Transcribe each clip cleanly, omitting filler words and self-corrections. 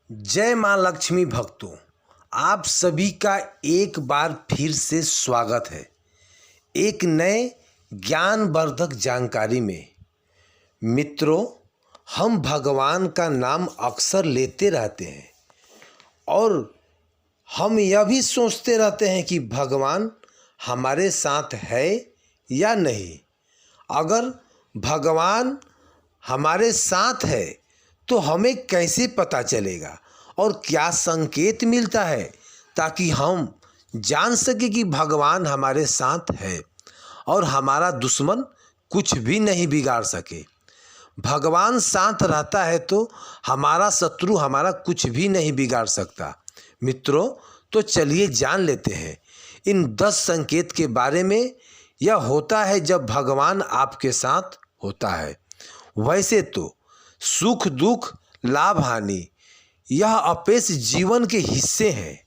जय माँ लक्ष्मी भक्तों, आप सभी का एक बार फिर से स्वागत है एक नए ज्ञानवर्धक जानकारी में। मित्रों, हम भगवान का नाम अक्सर लेते रहते हैं और हम यह भी सोचते रहते हैं कि भगवान हमारे साथ है या नहीं। अगर भगवान हमारे साथ है तो हमें कैसे पता चलेगा और क्या संकेत मिलता है ताकि हम जान सके कि भगवान हमारे साथ है और हमारा दुश्मन कुछ भी नहीं बिगाड़ सके। भगवान साथ रहता है तो हमारा शत्रु हमारा कुछ भी नहीं बिगाड़ सकता। मित्रों, तो चलिए जान लेते हैं इन 10 संकेत के बारे में। यह होता है जब भगवान आपके साथ होता है। वैसे तो सुख दुख लाभ हानि यह अपेश जीवन के हिस्से हैं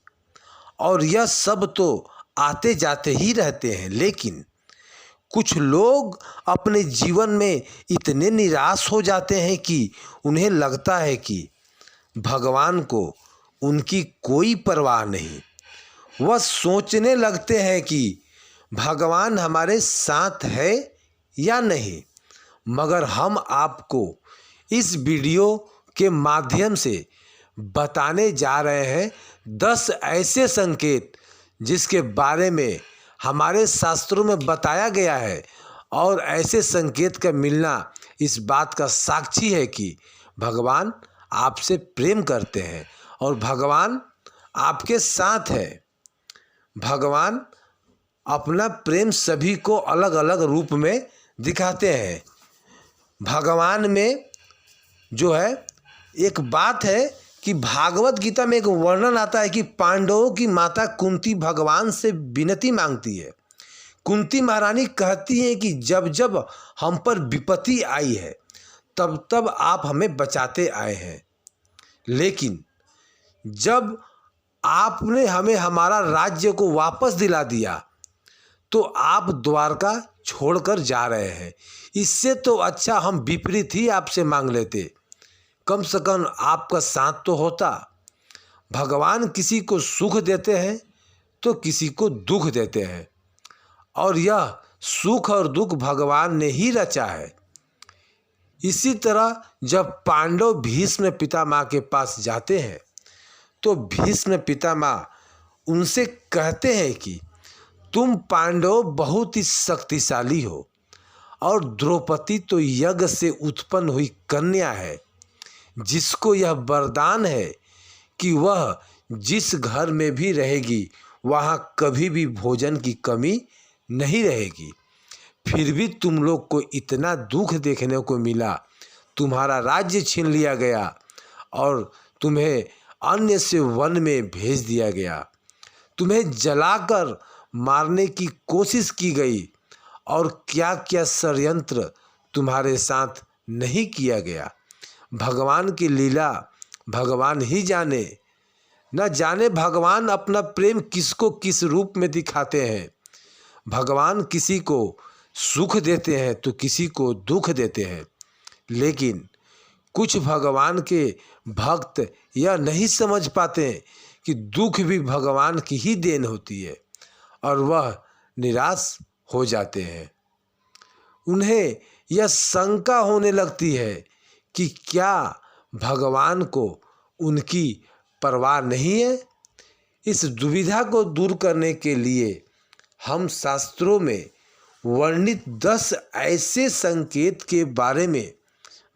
और यह सब तो आते जाते ही रहते हैं, लेकिन कुछ लोग अपने जीवन में इतने निराश हो जाते हैं कि उन्हें लगता है कि भगवान को उनकी कोई परवाह नहीं। वह सोचने लगते हैं कि भगवान हमारे साथ है या नहीं। मगर हम आपको इस वीडियो के माध्यम से बताने जा रहे हैं 10 ऐसे संकेत जिसके बारे में हमारे शास्त्रों में बताया गया है और ऐसे संकेत का मिलना इस बात का साक्षी है कि भगवान आपसे प्रेम करते हैं और भगवान आपके साथ है। भगवान अपना प्रेम सभी को अलग अलग रूप में दिखाते हैं। भगवान में जो है एक बात है कि भागवत गीता में एक वर्णन आता है कि पांडवों की माता कुंती भगवान से विनती मांगती है। कुंती महारानी कहती है कि जब जब हम पर विपत्ति आई है तब तब आप हमें बचाते आए हैं, लेकिन जब आपने हमें हमारा राज्य को वापस दिला दिया तो आप द्वारका छोड़कर जा रहे हैं। इससे तो अच्छा हम विपरीत ही आपसे मांग लेते, कम से कम आपका साथ तो होता। भगवान किसी को सुख देते हैं तो किसी को दुख देते हैं और यह सुख और दुख भगवान ने ही रचा है। इसी तरह जब पांडव भीष्म पितामह के पास जाते हैं तो भीष्म पितामह उनसे कहते हैं कि तुम पांडव बहुत ही शक्तिशाली हो और द्रौपदी तो यज्ञ से उत्पन्न हुई कन्या है, जिसको यह वरदान है कि वह जिस घर में भी रहेगी वहाँ कभी भी भोजन की कमी नहीं रहेगी। फिर भी तुम लोग को इतना दुख देखने को मिला, तुम्हारा राज्य छीन लिया गया और तुम्हें अन्य से वन में भेज दिया गया, तुम्हें जलाकर मारने की कोशिश की गई और क्या क्या षड्यंत्र तुम्हारे साथ नहीं किया गया। भगवान की लीला भगवान ही जाने, न जाने भगवान अपना प्रेम किसको किस रूप में दिखाते हैं। भगवान किसी को सुख देते हैं तो किसी को दुख देते हैं, लेकिन कुछ भगवान के भक्त यह नहीं समझ पाते कि दुख भी भगवान की ही देन होती है और वह निराश हो जाते हैं। उन्हें यह शंका होने लगती है कि क्या भगवान को उनकी परवाह नहीं है। इस दुविधा को दूर करने के लिए हम शास्त्रों में वर्णित 10 ऐसे संकेत के बारे में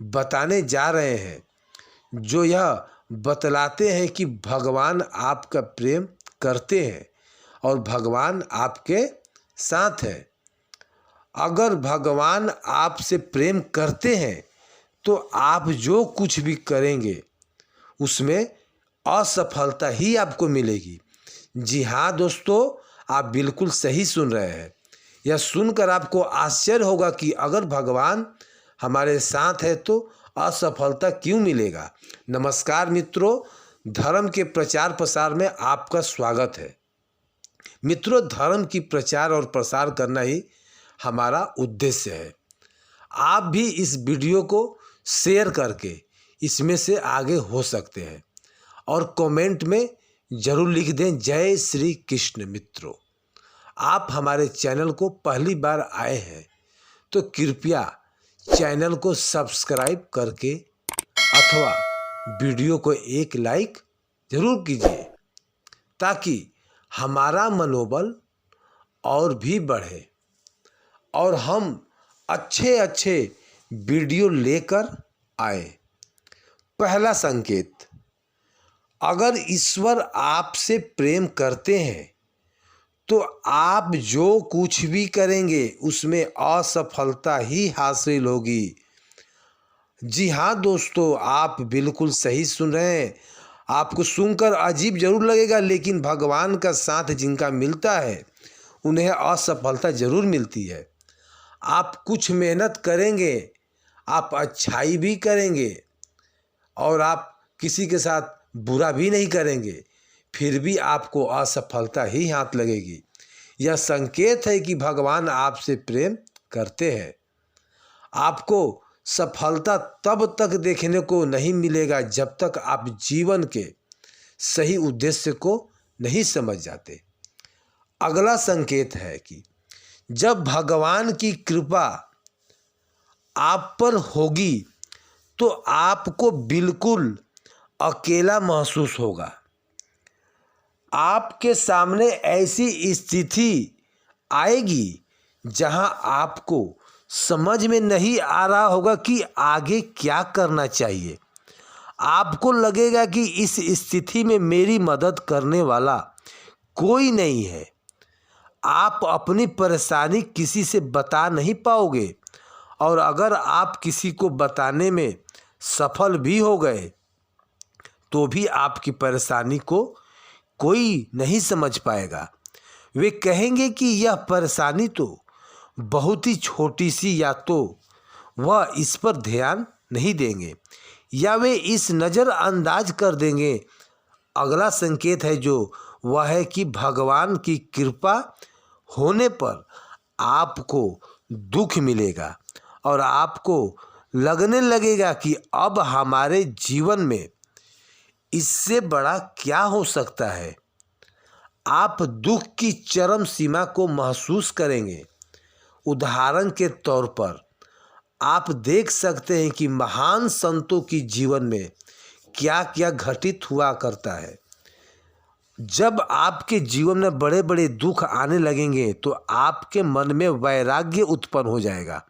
बताने जा रहे हैं जो यह बतलाते हैं कि भगवान आपका प्रेम करते हैं और भगवान आपके साथ है। अगर भगवान आपसे प्रेम करते हैं तो आप जो कुछ भी करेंगे उसमें असफलता ही आपको मिलेगी। जी हाँ दोस्तों, आप बिल्कुल सही सुन रहे हैं। यह सुनकर आपको आश्चर्य होगा कि अगर भगवान हमारे साथ है तो असफलता क्यों मिलेगा। नमस्कार मित्रों, धर्म के प्रचार प्रसार में आपका स्वागत है। मित्रों, धर्म की प्रचार और प्रसार करना ही हमारा उद्देश्य है। आप भी इस वीडियो को शेयर करके इसमें से आगे हो सकते हैं और कमेंट में ज़रूर लिख दें जय श्री कृष्ण। मित्रों, आप हमारे चैनल को पहली बार आए हैं तो कृपया चैनल को सब्सक्राइब करके अथवा वीडियो को एक लाइक ज़रूर कीजिए ताकि हमारा मनोबल और भी बढ़े और हम अच्छे अच्छे वीडियो लेकर आए। पहला संकेत, अगर ईश्वर आपसे प्रेम करते हैं तो आप जो कुछ भी करेंगे उसमें असफलता ही हासिल होगी। जी हाँ दोस्तों, आप बिल्कुल सही सुन रहे हैं। आपको सुनकर अजीब जरूर लगेगा, लेकिन भगवान का साथ जिनका मिलता है उन्हें असफलता जरूर मिलती है। आप कुछ मेहनत करेंगे, आप अच्छाई भी करेंगे और आप किसी के साथ बुरा भी नहीं करेंगे, फिर भी आपको असफलता ही हाथ लगेगी। यह संकेत है कि भगवान आपसे प्रेम करते हैं। आपको सफलता तब तक देखने को नहीं मिलेगा जब तक आप जीवन के सही उद्देश्य को नहीं समझ जाते। अगला संकेत है कि जब भगवान की कृपा आप पर होगी तो आपको बिल्कुल अकेला महसूस होगा। आपके सामने ऐसी स्थिति आएगी जहां आपको समझ में नहीं आ रहा होगा कि आगे क्या करना चाहिए। आपको लगेगा कि इस स्थिति में मेरी मदद करने वाला कोई नहीं है। आप अपनी परेशानी किसी से बता नहीं पाओगे और अगर आप किसी को बताने में सफल भी हो गए तो भी आपकी परेशानी को कोई नहीं समझ पाएगा। वे कहेंगे कि यह परेशानी तो बहुत ही छोटी सी, या तो वह इस पर ध्यान नहीं देंगे या वे इस नज़रअंदाज कर देंगे। अगला संकेत है जो वह है कि भगवान की कृपा होने पर आपको दुख मिलेगा और आपको लगने लगेगा कि अब हमारे जीवन में इससे बड़ा क्या हो सकता है। आप दुख की चरम सीमा को महसूस करेंगे। उदाहरण के तौर पर आप देख सकते हैं कि महान संतों की जीवन में क्या क्या घटित हुआ करता है। जब आपके जीवन में बड़े बड़े दुख आने लगेंगे तो आपके मन में वैराग्य उत्पन्न हो जाएगा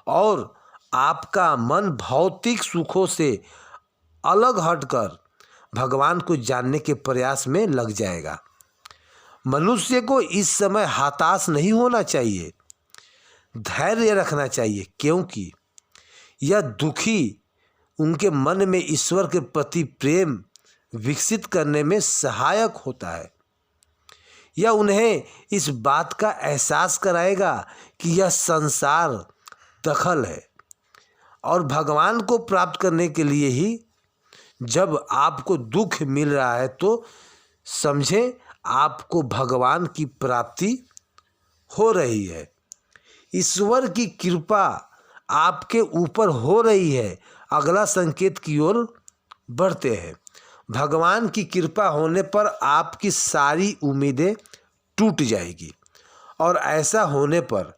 और आपका मन भौतिक सुखों से अलग हटकर भगवान को जानने के प्रयास में लग जाएगा। मनुष्य को इस समय हताश नहीं होना चाहिए, धैर्य रखना चाहिए, क्योंकि यह दुखी उनके मन में ईश्वर के प्रति प्रेम विकसित करने में सहायक होता है। यह उन्हें इस बात का एहसास कराएगा कि यह संसार दखल है और भगवान को प्राप्त करने के लिए ही जब आपको दुख मिल रहा है तो समझें आपको भगवान की प्राप्ति हो रही है। ईश्वर की कृपा आपके ऊपर हो रही है। अगला संकेत की ओर बढ़ते हैं। भगवान की कृपा होने पर आपकी सारी उम्मीदें टूट जाएगी और ऐसा होने पर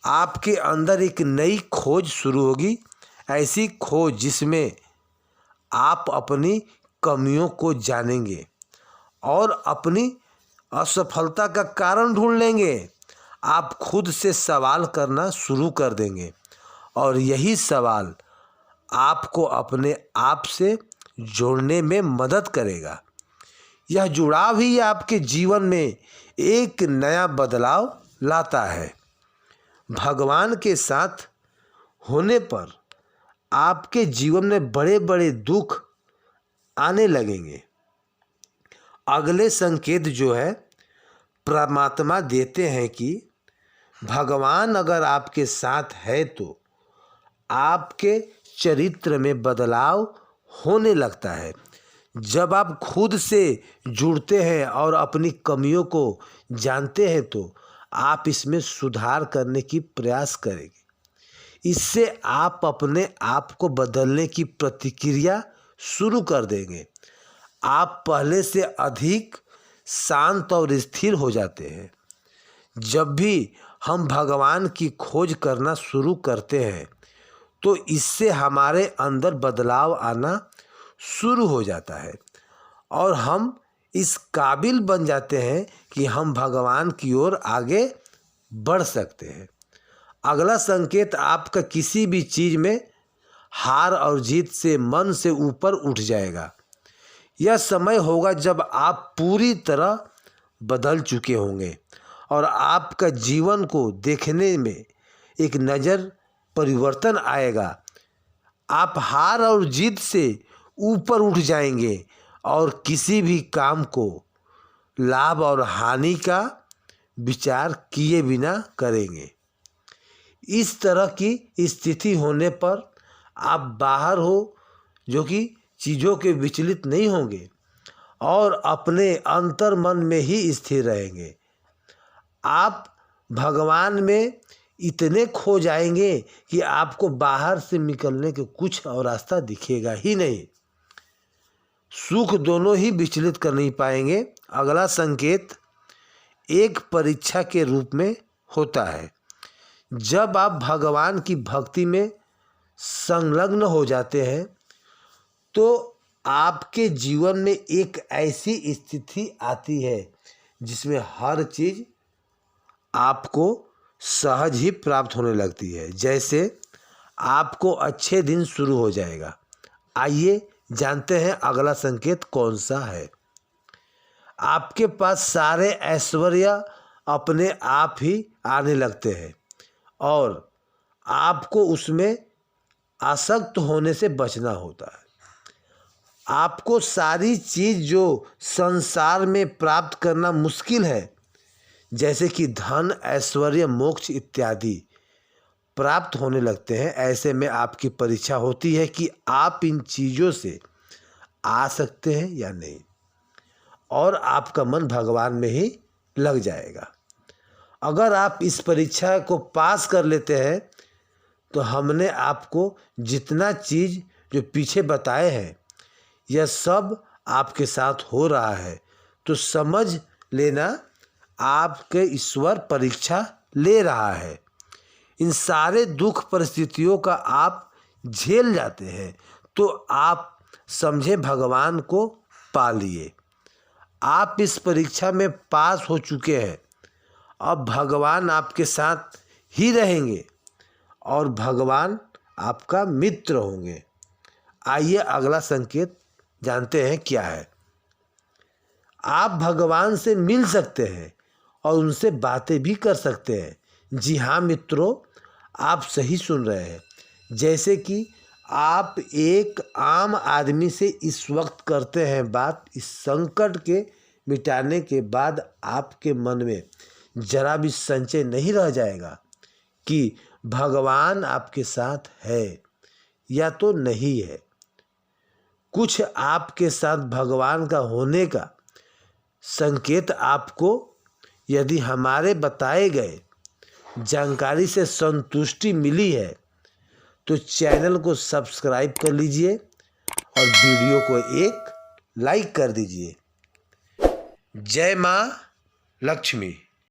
आपके अंदर एक नई खोज शुरू होगी। ऐसी खोज जिसमें आप अपनी कमियों को जानेंगे और अपनी असफलता का कारण ढूंढ लेंगे। आप खुद से सवाल करना शुरू कर देंगे और यही सवाल आपको अपने आप से जोड़ने में मदद करेगा। यह जुड़ाव ही आपके जीवन में एक नया बदलाव लाता है। भगवान के साथ होने पर आपके जीवन में बड़े बड़े दुख आने लगेंगे। अगले संकेत जो है परमात्मा देते हैं कि भगवान अगर आपके साथ है तो आपके चरित्र में बदलाव होने लगता है। जब आप खुद से जुड़ते हैं और अपनी कमियों को जानते हैं तो आप इसमें सुधार करने की प्रयास करेंगे। इससे आप अपने आप को बदलने की प्रतिक्रिया शुरू कर देंगे। आप पहले से अधिक शांत और स्थिर हो जाते हैं। जब भी हम भगवान की खोज करना शुरू करते हैं तो इससे हमारे अंदर बदलाव आना शुरू हो जाता है और हम इस काबिल बन जाते हैं कि हम भगवान की ओर आगे बढ़ सकते हैं। अगला संकेत आपका किसी भी चीज़ में हार और जीत से मन से ऊपर उठ जाएगा। यह समय होगा जब आप पूरी तरह बदल चुके होंगे और आपका जीवन को देखने में एक नज़र परिवर्तन आएगा। आप हार और जीत से ऊपर उठ जाएंगे और किसी भी काम को लाभ और हानि का विचार किए बिना करेंगे। इस तरह की स्थिति होने पर आप बाहर हो जो कि चीज़ों के विचलित नहीं होंगे और अपने अंतर मन में ही स्थिर रहेंगे। आप भगवान में इतने खो जाएंगे कि आपको बाहर से निकलने के कुछ और रास्ता दिखेगा ही नहीं। सुख दोनों ही विचलित कर नहीं पाएंगे। अगला संकेत एक परीक्षा के रूप में होता है। जब आप भगवान की भक्ति में संलग्न हो जाते हैं तो आपके जीवन में एक ऐसी स्थिति आती है जिसमें हर चीज़ आपको सहज ही प्राप्त होने लगती है। जैसे आपको अच्छे दिन शुरू हो जाएगा। आइए जानते हैं अगला संकेत कौन सा है। आपके पास सारे ऐश्वर्य अपने आप ही आने लगते हैं और आपको उसमें आसक्त होने से बचना होता है। आपको सारी चीज़ जो संसार में प्राप्त करना मुश्किल है, जैसे कि धन, ऐश्वर्य, मोक्ष इत्यादि प्राप्त होने लगते हैं। ऐसे में आपकी परीक्षा होती है कि आप इन चीज़ों से आ सकते हैं या नहीं, और आपका मन भगवान में ही लग जाएगा। अगर आप इस परीक्षा को पास कर लेते हैं तो हमने आपको जितना चीज़ जो पीछे बताए हैं यह सब आपके साथ हो रहा है, तो समझ लेना आपके ईश्वर परीक्षा ले रहा है। इन सारे दुख परिस्थितियों का आप झेल जाते हैं तो आप समझे भगवान को पा लिए। आप इस परीक्षा में पास हो चुके हैं। अब भगवान आपके साथ ही रहेंगे और भगवान आपका मित्र होंगे। आइए अगला संकेत जानते हैं क्या है। आप भगवान से मिल सकते हैं और उनसे बातें भी कर सकते हैं। जी हाँ मित्रों, आप सही सुन रहे हैं। जैसे कि आप एक आम आदमी से इस वक्त करते हैं बात। इस संकट के मिटाने के बाद आपके मन में जरा भी संशय नहीं रह जाएगा कि भगवान आपके साथ है या तो नहीं है। कुछ आपके साथ भगवान का होने का संकेत आपको यदि हमारे बताए गए जानकारी से संतुष्टि मिली है तो चैनल को सब्सक्राइब कर लीजिए और वीडियो को एक लाइक कर दीजिए। जय माँ लक्ष्मी।